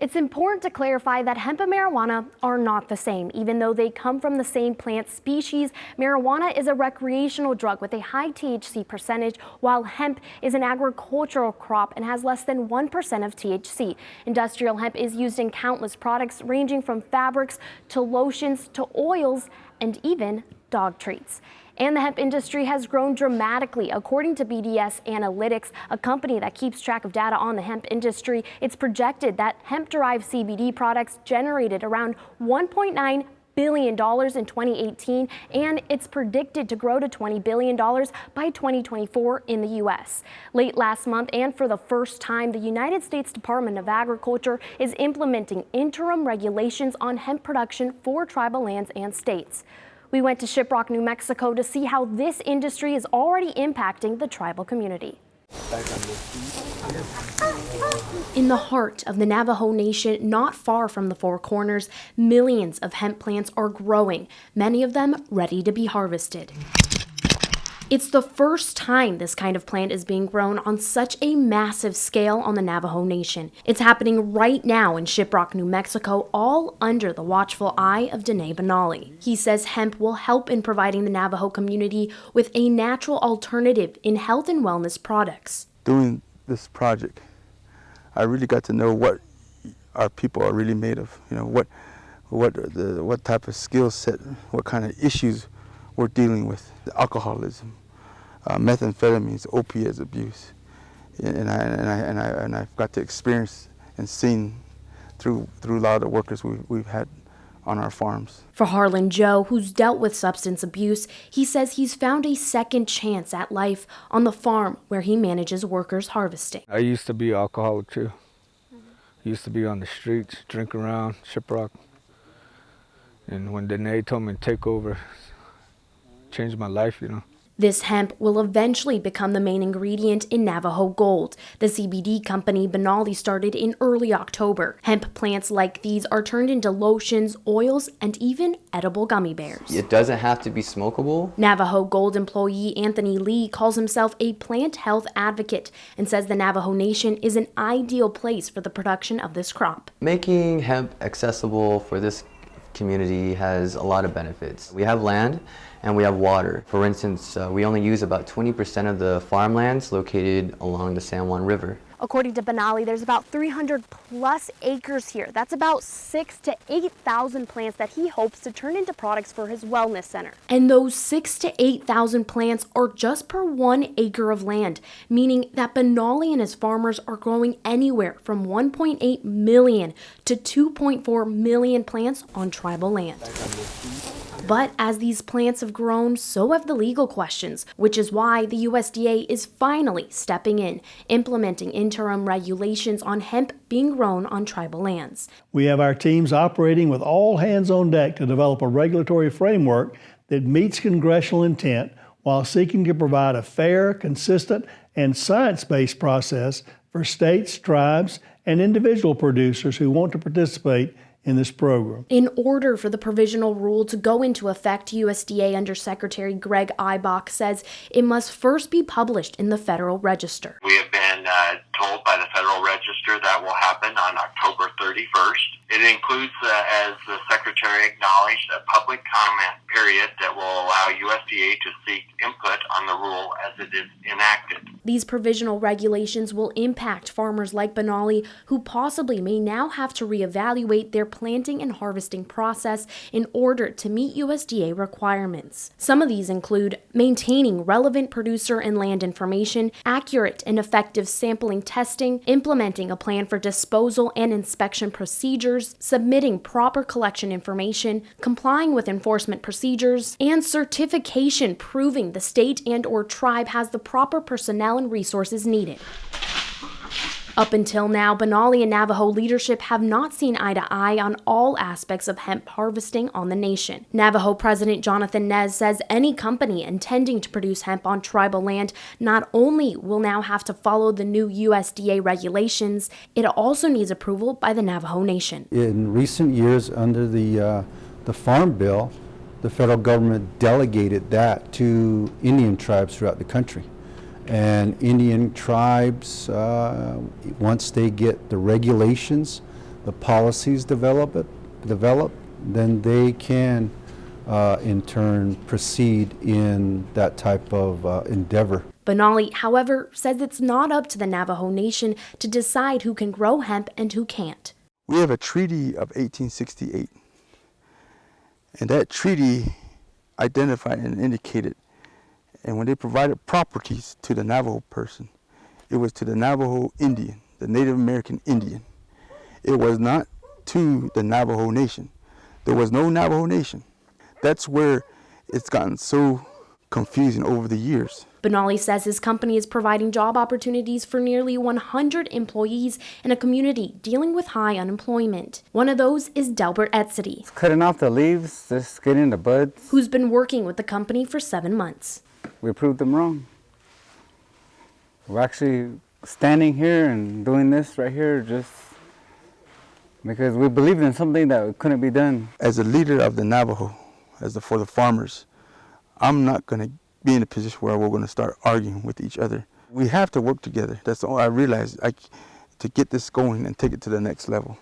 It's important to clarify that hemp and marijuana are not the same. Even though they come from the same plant species, marijuana is a recreational drug with a high THC percentage, while hemp is an agricultural crop and has less than 1% of THC. Industrial hemp is used in countless products ranging from fabrics to lotions to oils and even dog treats. And the hemp industry has grown dramatically. According to BDS Analytics, a company that keeps track of data on the hemp industry, it's projected that hemp-derived CBD products generated around $1.9 billion in 2018, and it's predicted to grow to $20 billion by 2024 in the U.S. Late last month, and for the first time, the United States Department of Agriculture is implementing interim regulations on hemp production for tribal lands and states. We went to Shiprock, New Mexico to see how this industry is already impacting the tribal community. In the heart of the Navajo Nation, not far from the Four Corners, millions of hemp plants are growing, many of them ready to be harvested. It's the first time this kind of plant is being grown on such a massive scale on the Navajo Nation. It's happening right now in Shiprock, New Mexico, all under the watchful eye of Dene Benally. He says hemp will help in providing the Navajo community with a natural alternative in health and wellness products. Doing this project, I really got to know what our people are really made of. You know, what type of skill set, what kind of issues we're dealing with. Alcoholism, methamphetamines, opiates abuse, and I've got to experience and seen through a lot of the workers we've had on our farms. For Harlan Joe, who's dealt with substance abuse, he says he's found a second chance at life on the farm where he manages workers harvesting. I used to be an alcoholic too. Used to be on the streets, drink around Shiprock. And when Dene told me to take over, changed my life, you know. This hemp will eventually become the main ingredient in Navajo Gold, the CBD company Benally started in early October. Hemp plants like these are turned into lotions, oils, and even edible gummy bears. It doesn't have to be smokable. Navajo Gold employee Anthony Lee calls himself a plant health advocate and says the Navajo Nation is an ideal place for the production of this crop. Making hemp accessible for this community has a lot of benefits. We have land and we have water. For instance, we only use about 20% of the farmlands located along the San Juan River. According to Benally, there's about 300 plus acres here. That's about 6,000 to 8,000 plants that he hopes to turn into products for his wellness center. And those 6,000 to 8,000 plants are just per 1 acre of land, meaning that Benally and his farmers are growing anywhere from 1.8 million to 2.4 million plants on tribal land. But as these plants have grown, so have the legal questions, which is why the USDA is finally stepping in, implementing interim regulations on hemp being grown on tribal lands. We have our teams operating with all hands on deck to develop a regulatory framework that meets congressional intent while seeking to provide a fair, consistent, and science-based process for states, tribes, and individual producers who want to participate in this program. In order for the provisional rule to go into effect, USDA Undersecretary Greg Eibach says it must first be published in the Federal Register. We have been told by the Federal Register that will happen on October 31st. It includes, as the Secretary acknowledged, a public comment period that will allow USDA to seek input on the rule as it is enacted. These provisional regulations will impact farmers like Benally, who possibly may now have to reevaluate their planting and harvesting process in order to meet USDA requirements. Some of these include maintaining relevant producer and land information, accurate and effective sampling testing, implementing a plan for disposal and inspection procedures, submitting proper collection information, complying with enforcement procedures, and certification proving the state and/or tribe has the proper personnel and resources needed. Up until now, Benally and Navajo leadership have not seen eye to eye on all aspects of hemp harvesting on the nation. Navajo President Jonathan Nez says any company intending to produce hemp on tribal land not only will now have to follow the new USDA regulations, it also needs approval by the Navajo Nation. In recent years, under the Farm Bill, the federal government delegated that to Indian tribes throughout the country. And Indian tribes, once they get the regulations the policies develop, then they can in turn proceed in that type of endeavor. Benally, however, says it's not up to the Navajo Nation to decide who can grow hemp and who can't. We have a treaty of 1868, and that treaty identified and indicated, and when they provided properties to the Navajo person, it was to the Navajo Indian, the Native American Indian. It was not to the Navajo Nation. There was no Navajo Nation. That's where it's gotten so confusing over the years. Benally says his company is providing job opportunities for nearly 100 employees in a community dealing with high unemployment. One of those is Delbert Etzity, cutting off the leaves, just getting the buds. Who's been working with the company for 7 months. We proved them wrong. We're actually standing here and doing this right here just because we believed in something that couldn't be done. As a leader of the Navajo, for the farmers, I'm not going to be in a position where we're going to start arguing with each other. We have to work together. That's all I realized, to get this going and take it to the next level.